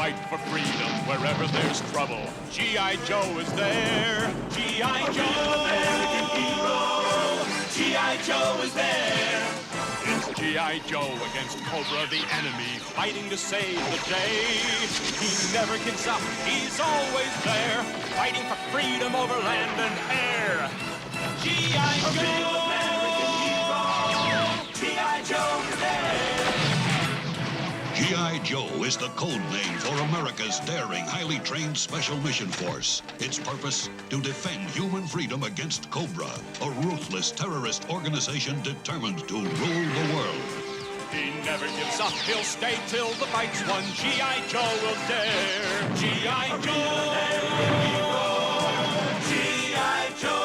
fight for freedom wherever there's trouble. G.I. Joe is there. G.I. Joe, American hero. G.I. Joe is there. It's G.I. Joe against Cobra, the enemy, fighting to save the day. He never gives up. He's always there, fighting for freedom over land and air. G.I. Joe, American hero. G.I. Joe is there. G.I. Joe is the code name for America's daring, highly trained Special Mission Force. Its purpose? To defend human freedom against Cobra, a ruthless terrorist organization determined to rule the world. He never gives up. He'll stay till the fight's won. G.I. Joe will dare. G.I. Joe. G.I. Joe.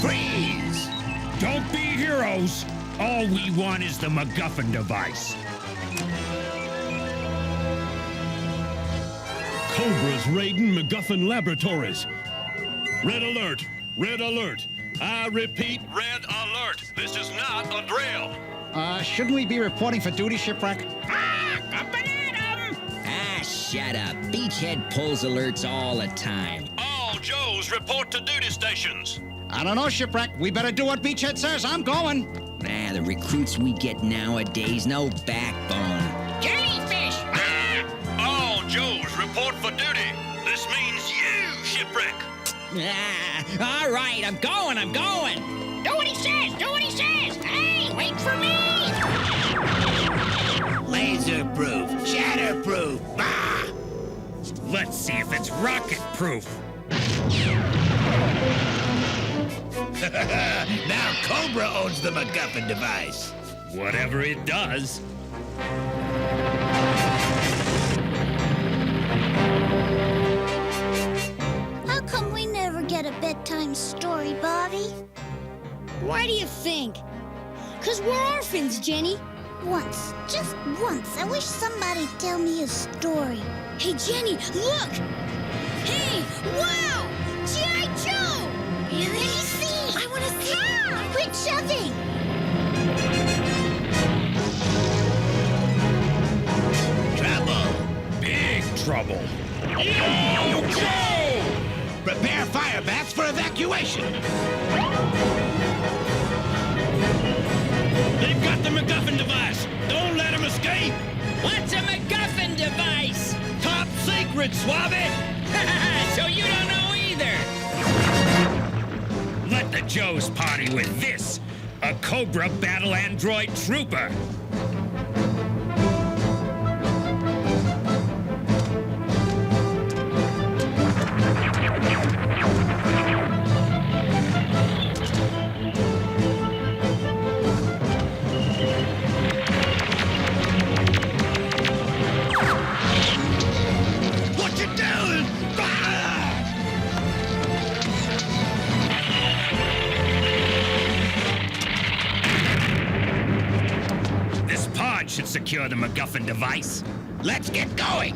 Freeze! Don't be heroes! All we want is the McGuffin Device. Cobra's raiding McGuffin Laboratories. Red alert! Red alert! I repeat, red alert! This is not a drill! Shouldn't we be reporting for duty, Shipwreck? Up and at 'em! Shut up. Beachhead pulls alerts all the time. All Joes report to duty stations! I don't know, Shipwreck. We better do what Beachhead says. I'm going. The recruits we get nowadays, no backbone. Jellyfish! All Joes report for duty! This means you, Shipwreck! All right, I'm going! Do what he says! Do what he says! Hey, wait for me! Laser-proof, shatterproof, bah! Let's see if it's rocket-proof. Now Cobra owns the McGuffin Device. Whatever it does. How come we never get a bedtime story, Bobby? Why do you think? 'Cause we're orphans, Jenny. Once, just once, I wish somebody'd tell me a story. Hey, Jenny, look! Hey, wow! G.I. Joe! Let me see! I want to see! Quit shoving! Trouble. Big trouble. Prepare fire bats for evacuation. They've got the McGuffin Device. Don't let them escape. What's a McGuffin Device? Top secret, Suave. So you don't know either. Let the Joes party with this. A Cobra battle android trooper. What you doing? This pod should secure the McGuffin Device. Let's get going.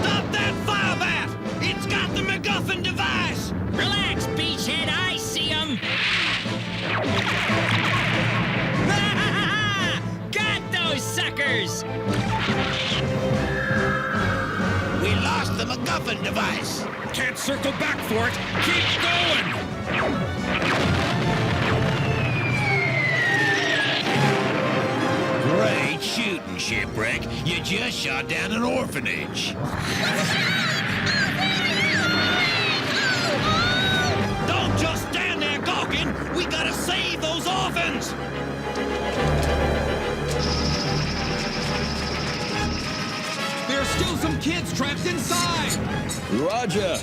Stop that fire bat! It's got the McGuffin Device! Relax, Beachhead. I see him. Got those suckers! We lost the McGuffin Device. Can't circle back for it. Keep going! Great shooting, Shipwreck. You just shot down an orphanage. Don't just stand there gawking! We gotta save those orphans! There's still some kids trapped inside! Roger!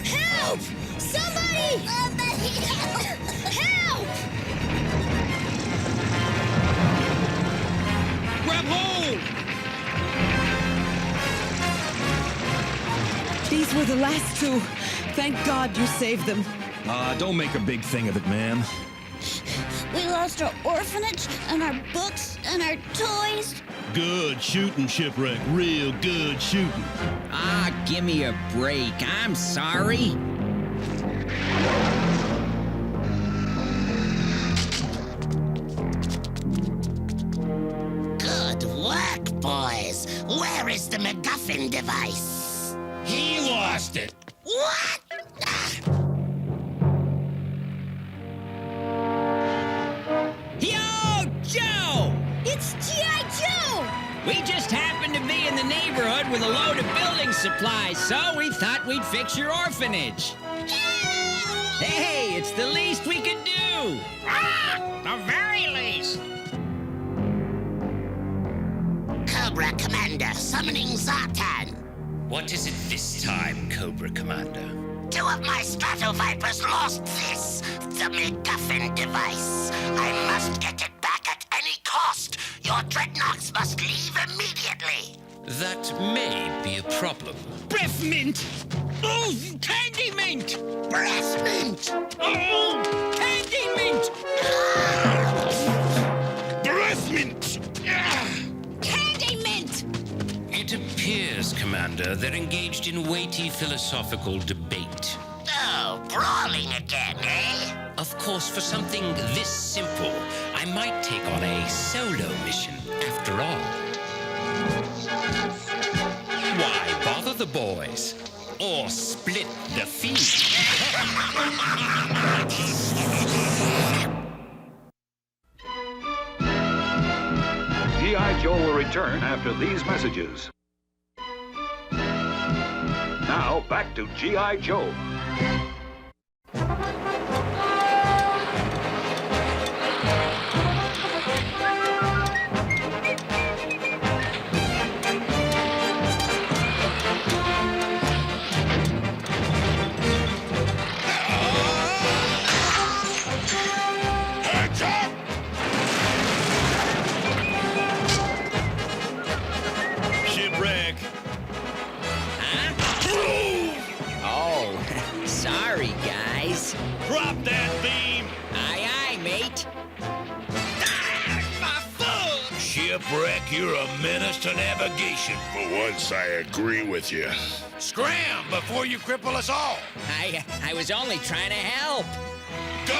Help! Somebody! Help! The last two. Thank God you saved them. Don't make a big thing of it, ma'am. We lost our orphanage and our books and our toys. Good shooting, Shipwreck. Real good shooting. Ah, give me a break. I'm sorry. Good work, boys. Where is the McGuffin device? He lost it. What? Yo, Joe! It's G.I. Joe! We just happened to be in the neighborhood with a load of building supplies, so we thought we'd fix your orphanage. Hey, it's the least we could do. The very least. Cobra Commander, summoning Zartan. What is it this time, Cobra Commander? 2 of my Stratovipers lost this, the McGuffin device. I must get it back at any cost. Your dreadnoughts must leave immediately. That may be a problem. Breath mint! Oh, candy mint! Breath mint! Oh, candy mint! Breath mint! Candy mint! It appears, Commander, they're engaged in weighty philosophical debate. Oh, brawling again, eh? Of course, for something this simple, I might take on a solo mission after all. Why bother the boys? Or split the fee? G.I. Joe will return after these messages. Now, back to G.I. Joe. Shipwreck. Oh, sorry, guys. Drop that beam. Aye, aye, mate. Shipwreck, you're a menace to navigation. For once, I agree with you. Scram before you cripple us all. I was only trying to help. Go!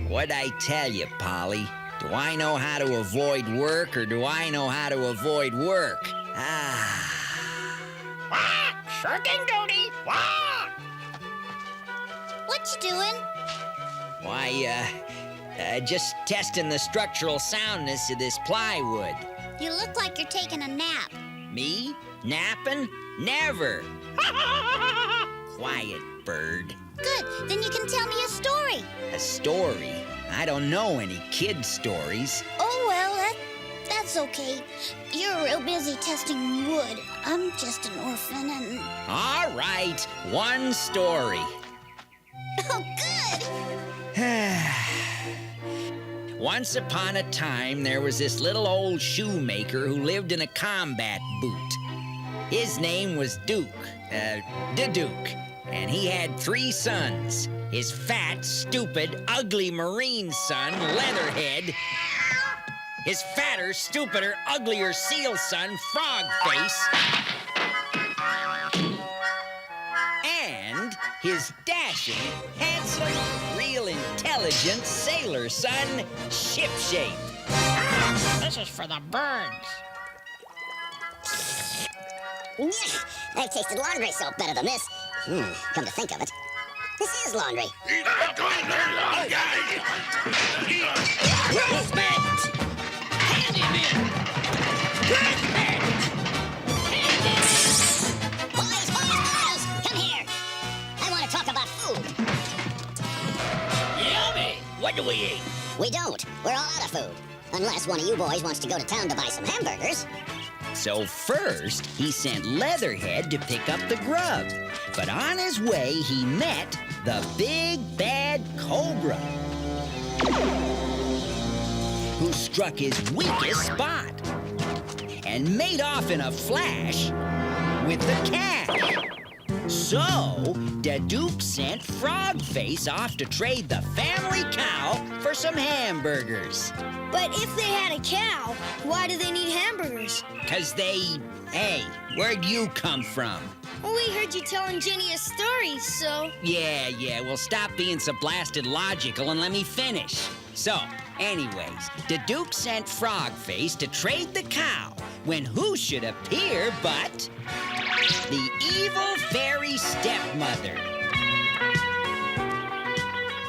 What'd I tell you, Polly? Do I know how to avoid work, or do I know how to avoid work? Shirking duty! What you doing? Why, just testing the structural soundness of this plywood. You look like you're taking a nap. Me? Napping? Never. Quiet, bird. Good, then you can tell me a story. A story? I don't know any kid stories. Oh, well, that's okay. You're real busy testing wood. I'm just an orphan and... All right, one story. Oh, good! Once upon a time, there was this little old shoemaker who lived in a combat boot. His name was Duke, the Duke, and he had 3 sons. His fat, stupid, ugly Marine son, Leatherhead. His fatter, stupider, uglier seal son, Frogface. And his dashing, handsome, real intelligent sailor son, Shipshape. This is for the birds. I've tasted laundry soap better than this. Come to think of it, this is laundry. Boys, come here. I want to talk about food. Yummy! What do we eat? We don't. We're all out of food. Unless one of you boys wants to go to town to buy some hamburgers. So first, he sent Leatherhead to pick up the grub. But on his way, he met the big bad Cobra. who struck his weakest spot and made off in a flash with the cash. So, the Duke sent Frogface off to trade the family cow for some hamburgers. But if they had a cow, why do they need hamburgers? 'Cause hey, where'd you come from? Well, we heard you telling Jenny a story, so... Yeah, well, stop being so blasted logical and let me finish. So, anyways, the Duke sent Frogface to trade the cow when who should appear but the evil fairy stepmother.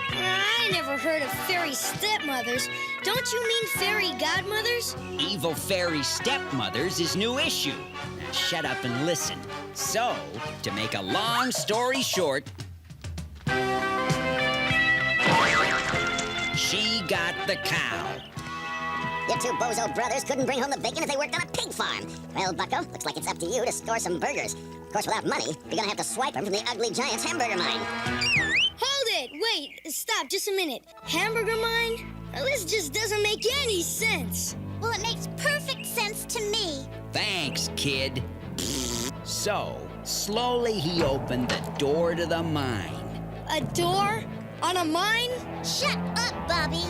I never heard of fairy stepmothers. Don't you mean fairy godmothers? Evil fairy stepmothers is new issue. Now shut up and listen. So, to make a long story short, she got the cow. Your two bozo brothers couldn't bring home the bacon if they worked on a pig farm. Well, Bucko, looks like it's up to you to score some burgers. Of course, without money, you're gonna have to swipe them from the ugly giant's hamburger mine. Hold it! Wait, stop, just a minute. Hamburger mine? Well, this just doesn't make any sense. Well, it makes perfect sense to me. Thanks, kid. So, slowly he opened the door to the mine. A door? On a mine? Shut up, Bobby.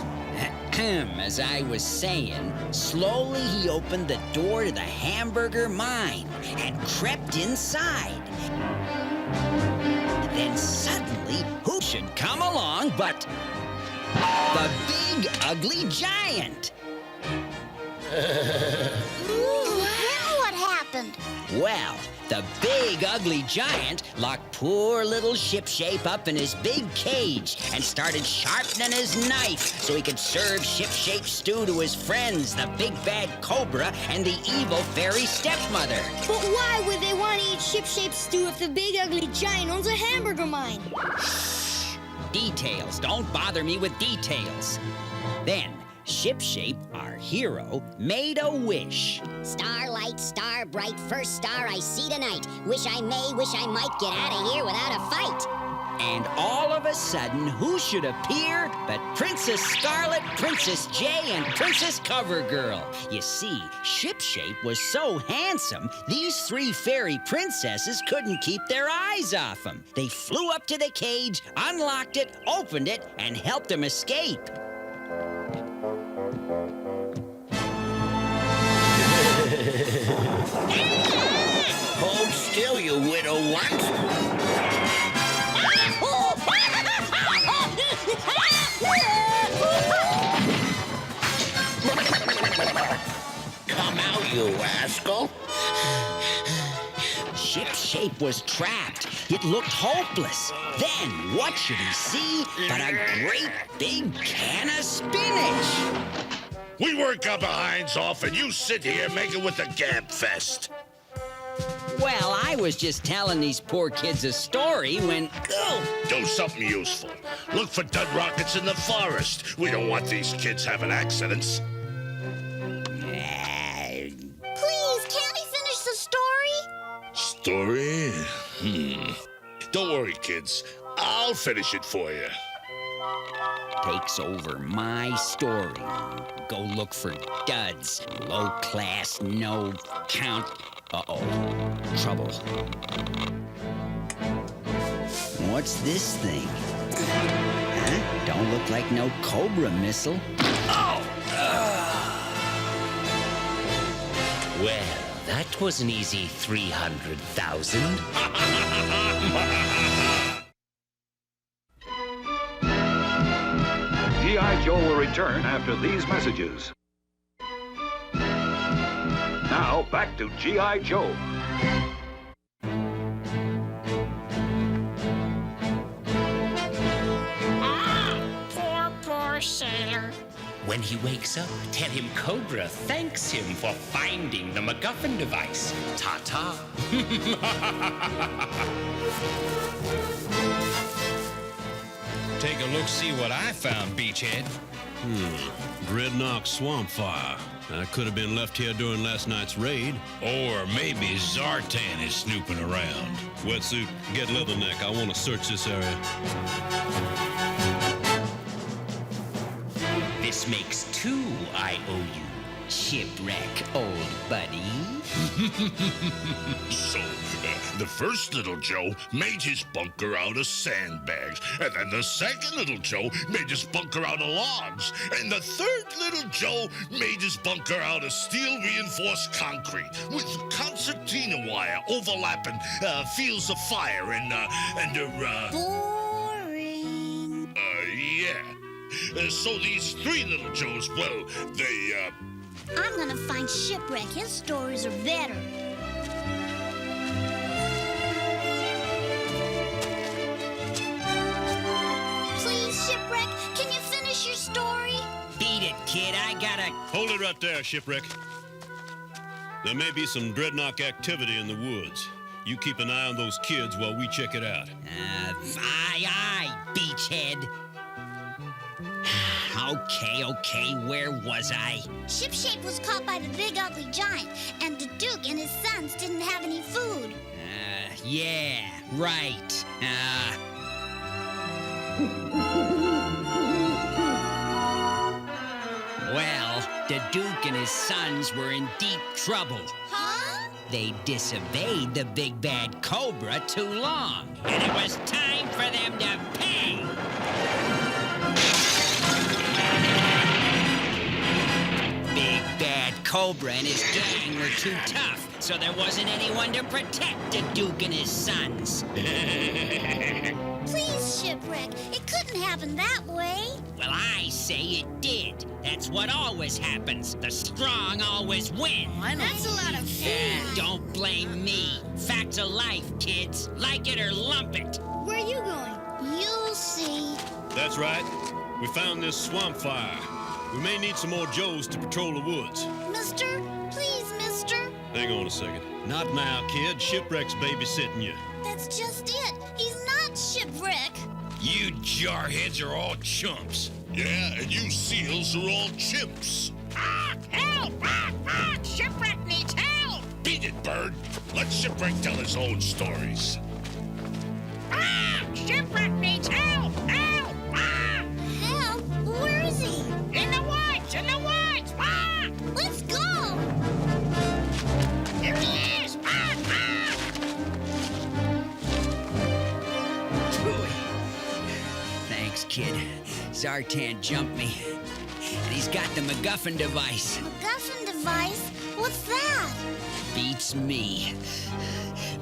As I was saying, slowly he opened the door to the hamburger mine and crept inside. Then suddenly, who should come along but the big ugly giant? Ooh, now what happened? Well, the big ugly giant locked poor little Shipshape up in his big cage and started sharpening his knife so he could serve Shipshape stew to his friends, the big bad Cobra and the evil fairy stepmother. But why would they want to eat Shipshape stew if the big ugly giant owns a hamburger mine? Details. Don't bother me with details. Then, Shipshape, our hero, made a wish. Starlight, star bright, first star I see tonight. Wish I may, wish I might get out of here without a fight. And all of a sudden, who should appear but Princess Scarlet, Princess J, and Princess Covergirl. You see, Shipshape was so handsome, these three fairy princesses couldn't keep their eyes off him. They flew up to the cage, unlocked it, opened it, and helped him escape. Hold still, you widow once. Come out, you rascal. Shipshape was trapped. It looked hopeless. Then what should he see but a great big can of spinach? We work our behinds off and you sit here making with the gab fest. Well, I was just telling these poor kids a story when... Oh, do something useful. Look for dud rockets in the forest. We don't want these kids having accidents. Please, can't he finish the story? Story? Don't worry, kids. I'll finish it for you. Takes over my story. Go look for duds. Low class, no count. Uh-oh. Trouble. What's this thing? Huh? Don't look like no Cobra missile. Oh! Well, that was an easy 300,000. G.I. Joe will return after these messages. Now, back to G.I. Joe. Poor sailor. When he wakes up, tell him Cobra thanks him for finding the McGuffin Device. Ta-ta. Take a look, see what I found, Beachhead. Dreadnought swamp fire. That could have been left here during last night's raid. Or maybe Zartan is snooping around. Wetsuit, get Leatherneck. I want to search this area. This plus makes 2, I owe you. Shipwreck, old buddy. So, the first little Joe made his bunker out of sandbags, and then the second little Joe made his bunker out of logs, and the third little Joe made his bunker out of steel-reinforced concrete with concertina wire overlapping fields of fire and Boring. yeah. So these 3 little Joes, well, they, I'm gonna find Shipwreck. His stories are better. Please, Shipwreck, can you finish your story? Beat it, kid. I gotta... Hold it right there, Shipwreck. There may be some dreadnought activity in the woods. You keep an eye on those kids while we check it out. Aye, beachhead. Okay, where was I? Shipshape was caught by the big ugly giant, and the Duke and his sons didn't have any food. Yeah, right. Well, the Duke and his sons were in deep trouble. Huh? They disobeyed the big bad Cobra too long, and it was time for them to pay. Big bad Cobra and his gang were too tough, so there wasn't anyone to protect the Duke and his sons. Please, Shipwreck, it couldn't happen that way. Well, I say it did. That's what always happens. The strong always win. That's a lot of food. Don't blame me. Facts of life, kids. Like it or lump it. Where are you going? You'll see. That's right. We found this swamp fire. We may need some more Joes to patrol the woods. Mister, please, mister. Hang on a second. Not now, kid. Shipwreck's babysitting you. That's just it. He's not Shipwreck. you jarheads are all chumps. Yeah, and you seals are all chimps. Help! Shipwreck needs help! Beat it, Bird. Let Shipwreck tell his own stories. Shipwreck needs help! Help! Help? Where is he? In the woods! In the woods! Let's go! Here he is! Thanks, kid. Zartan jumped me. And he's got the McGuffin Device. McGuffin Device? What's that? Beats me.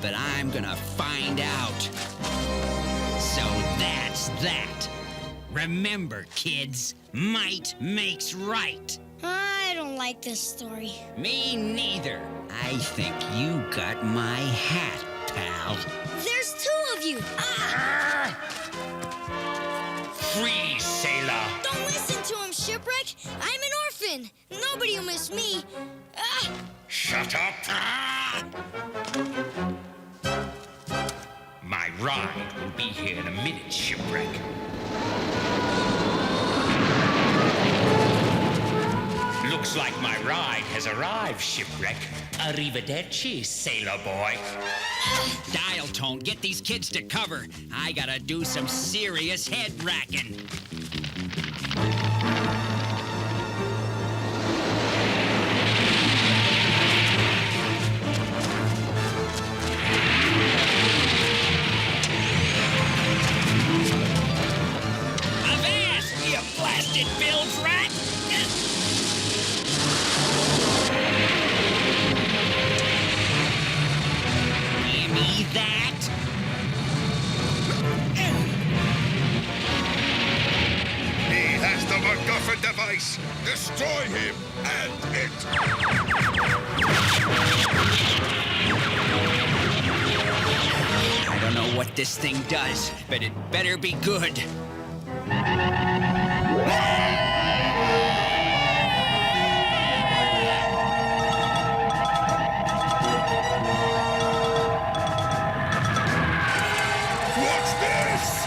But I'm gonna find out. So that's that. Remember, kids, might makes right. I don't like this story. Me neither. I think you got my hat, pal. There's two of you. Free, sailor. Don't listen to him, Shipwreck. I'm an orphan. Nobody will miss me. Shut up. My ride will be here in a minute, Shipwreck. Looks like my ride has arrived, Shipwreck. Arrivederci, sailor boy. Dial tone, get these kids to cover. I gotta do some serious head racking. Avast, you blasted bilge rat! Gimme that! He has the McGuffin Device. Destroy him and it. I don't know what this thing does, but it better be good. What's this?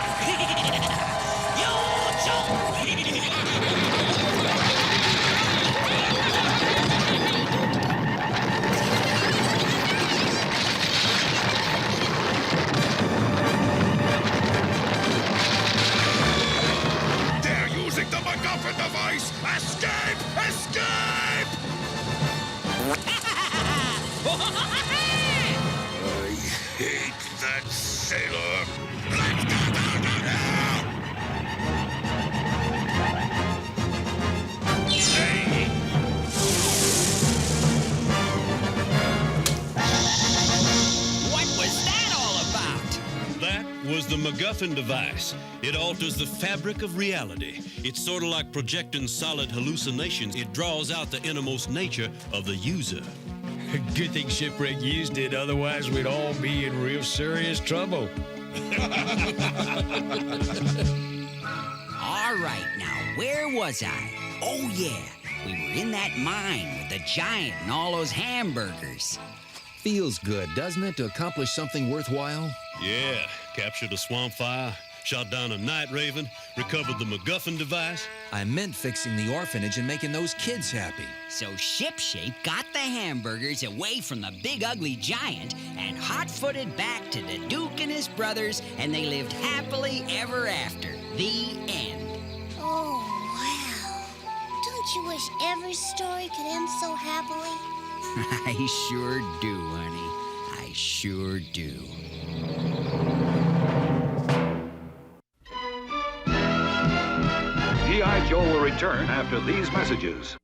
There sailor. What was that all about? That was the McGuffin Device. It alters the fabric of reality. It's sort of like projecting solid hallucinations. It draws out the innermost nature of the user. Good thing Shipwreck used it, otherwise we'd all be in real serious trouble. All right, now, where was I? Oh, yeah, we were in that mine with the giant and all those hamburgers. Feels good, doesn't it, to accomplish something worthwhile? Yeah, captured a swamp fire, shot down a night raven, recovered the McGuffin Device. I meant fixing the orphanage and making those kids happy. So Shipshape got the hamburgers away from the big ugly giant and hot-footed back to the Duke and his brothers, and they lived happily ever after. The end. Oh, wow. Don't you wish every story could end so happily? I sure do, honey. I sure do. G.I. Joe will return after these messages.